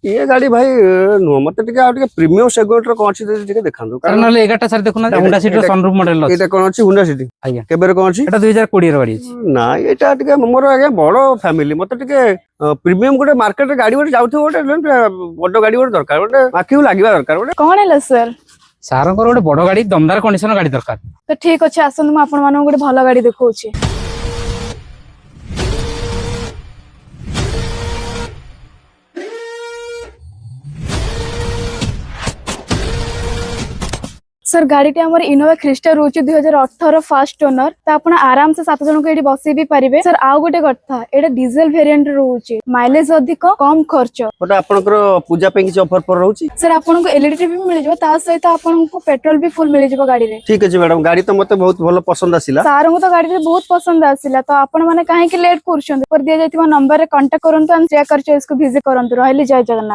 ये गाड़ी भाई नुह मत प्रीमियम सेगमेंट रो कोन अछि देखंदु सर नले 11टा सर देखुना होंडा सिटी रो सनरूफ मॉडल अछि एटा कोन अछि होंडा सिटी आज्ञा केबे रे कोन अछि एटा 2020 रो गाड़ी अछि ना एटा टिके मोर आज्ञा बड़ो फैमिली मत प्रीमियम गोटे मार्केट रे गाड़ी गोटे जाउथो गोटे बड़ गाड़ी गोटे दरकार गोटे आखिउ लागिबा दरकार गोटे कौन है सर सारंकर गोटे बड़ गाड़ी दमदार कंडीशन गाड़ी दरकार तो ठीक अच्छे आसतु मु आपण मानक गोटे भल गाड़ी देखौछि सर गाड़ी हमर इनोवा क्रिस्टा रोचे 2018 फास्ट ओनर तो आपण आराम से 7 जन को एडी बसई भी पारिबे सर आउ गोटे कथा एटा डीजल वेरिएंट रोचे माइलेज अधिक कम खर्च ओटा आपनकर पूजा पे किछ ऑफर पर रहउची सर आपण को एलईडी टीवी मिल जबो ता सहित आपण को पेट्रोल भी फुल मिल जबो गाड़ी रे ठीक अछि मैडम गाड़ी तो मते बहुत भलो पसंद आसिला सार को तो गाड़ी रे बहुत पसंद आसिला तो आपण माने काहे कि लेट करछन पर दिया जायतिबा नंबर रे कांटेक्ट करंतु हम चेक कर इसको विजिट करंतु रहली जय जगन्नाथ।